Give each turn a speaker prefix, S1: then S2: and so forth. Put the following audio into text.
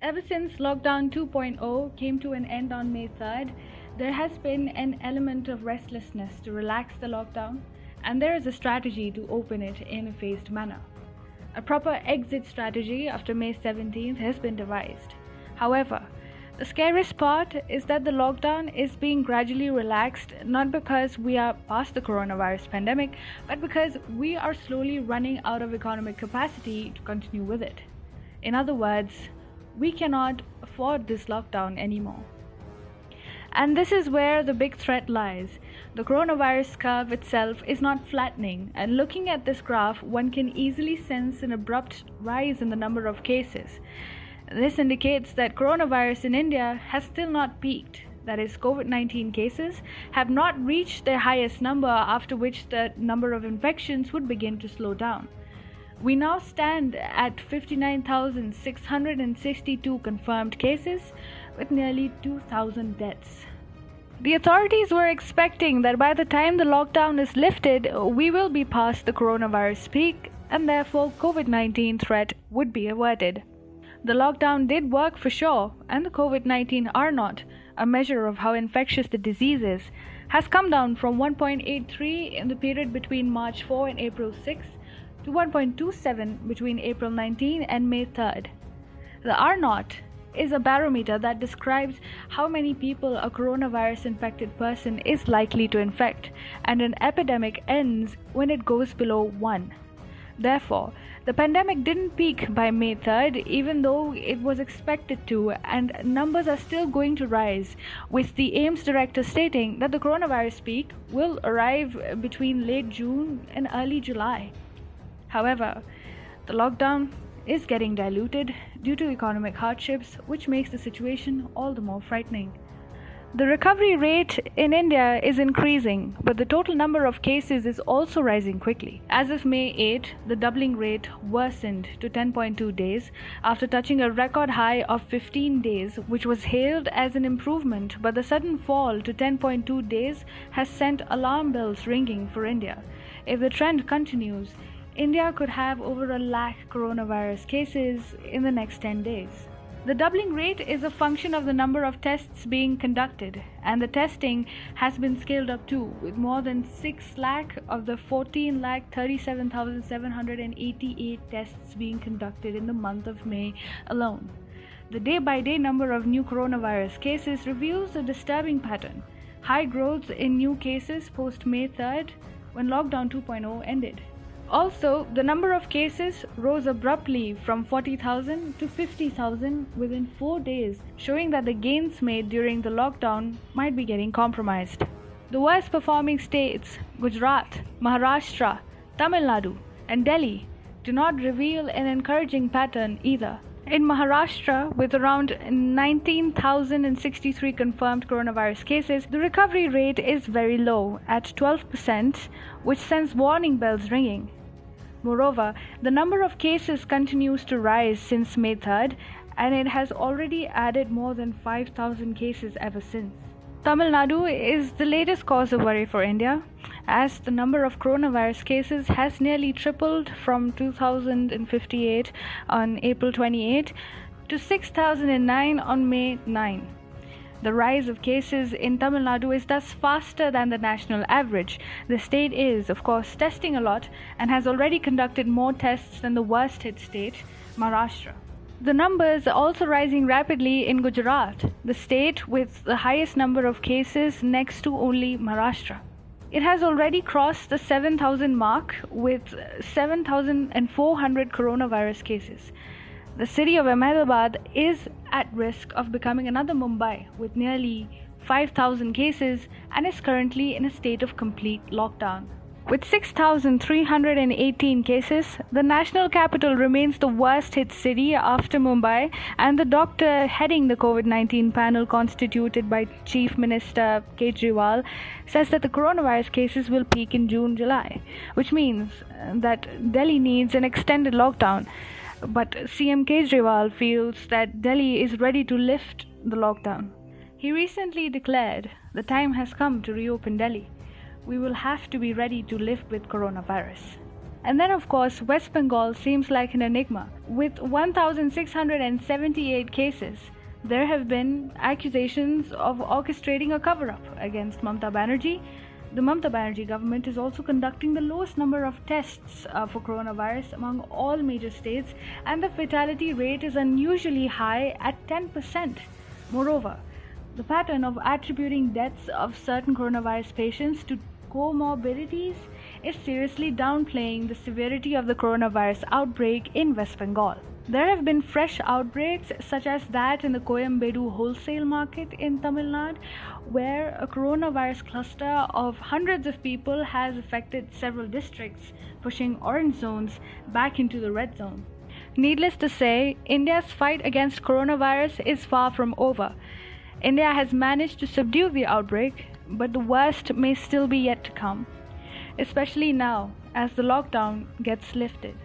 S1: Ever since Lockdown 2.0 came to an end on May 3rd, there has been an element of restlessness to relax the lockdown, and there is a strategy to open it in a phased manner. A proper exit strategy after May 17th has been devised. However, the scariest part is that the lockdown is being gradually relaxed not because we are past the coronavirus pandemic, but because we are slowly running out of economic capacity to continue with it. In other words, we cannot afford this lockdown anymore. And this is where the big threat lies. The coronavirus curve itself is not flattening, and looking at this graph, one can easily sense an abrupt rise in the number of cases. This indicates that coronavirus in India has still not peaked. That is, COVID-19 cases have not reached their highest number, after which the number of infections would begin to slow down. We now stand at 59,662 confirmed cases with nearly 2,000 deaths. The authorities were expecting that by the time the lockdown is lifted, we will be past the coronavirus peak and therefore COVID-19 threat would be averted. The lockdown did work for sure, and the COVID-19 R0, a measure of how infectious the disease is, has come down from 1.83 in the period between March 4 and April 6 to 1.27 between April 19 and May 3rd. The R0 is a barometer that describes how many people a coronavirus-infected person is likely to infect, and an epidemic ends when it goes below 1. Therefore, the pandemic didn't peak by May 3rd, even though it was expected to, and numbers are still going to rise, with the AIIMS director stating that the coronavirus peak will arrive between late June and early July. However, the lockdown is getting diluted due to economic hardships, which makes the situation all the more frightening. The recovery rate in India is increasing, but the total number of cases is also rising quickly. As of May 8, the doubling rate worsened to 10.2 days after touching a record high of 15 days, which was hailed as an improvement, but the sudden fall to 10.2 days has sent alarm bells ringing for India. If the trend continues, India could have over 1 lakh coronavirus cases in the next 10 days. The doubling rate is a function of the number of tests being conducted, and the testing has been scaled up too, with more than 6 lakh of the 14,37,788 tests being conducted in the month of May alone. The day-by-day number of new coronavirus cases reveals a disturbing pattern: high growth in new cases post-May 3rd, when Lockdown 2.0 ended. Also, the number of cases rose abruptly from 40,000 to 50,000 within 4 days, showing that the gains made during the lockdown might be getting compromised. The worst performing states, Gujarat, Maharashtra, Tamil Nadu, and Delhi, do not reveal an encouraging pattern either. In Maharashtra, with around 19,063 confirmed coronavirus cases, the recovery rate is very low, at 12%, which sends warning bells ringing. Moreover, the number of cases continues to rise since May 3rd, and it has already added more than 5,000 cases ever since. Tamil Nadu is the latest cause of worry for India, as the number of coronavirus cases has nearly tripled from 2,058 on April 28 to 6,009 on May 9. The rise of cases in Tamil Nadu is thus faster than the national average. The state is, of course, testing a lot and has already conducted more tests than the worst hit state, Maharashtra. The numbers are also rising rapidly in Gujarat, the state with the highest number of cases next to only Maharashtra. It has already crossed the 7,000 mark with 7,400 coronavirus cases. The city of Ahmedabad is at risk of becoming another Mumbai with nearly 5,000 cases and is currently in a state of complete lockdown. With 6,318 cases, the national capital remains the worst hit city after Mumbai, and the doctor heading the COVID-19 panel constituted by Chief Minister Kejriwal says that the coronavirus cases will peak in June-July, which means that Delhi needs an extended lockdown. But CM Kejriwal feels that Delhi is ready to lift the lockdown. He recently declared the time has come to reopen Delhi. We will have to be ready to live with coronavirus. And then, of course, West Bengal seems like an enigma. With 1,678 cases, there have been accusations of orchestrating a cover-up against Mamata Banerjee. The Mamata Banerjee government is also conducting the lowest number of tests for coronavirus among all major states, and the fatality rate is unusually high at 10%. Moreover, the pattern of attributing deaths of certain coronavirus patients to comorbidities is seriously downplaying the severity of the coronavirus outbreak in West Bengal. There have been fresh outbreaks such as that in the Coimbatore wholesale market in Tamil Nadu, where a coronavirus cluster of hundreds of people has affected several districts, pushing orange zones back into the red zone. Needless to say, India's fight against coronavirus is far from over. India has managed to subdue the outbreak, but the worst may still be yet to come, especially now as the lockdown gets lifted.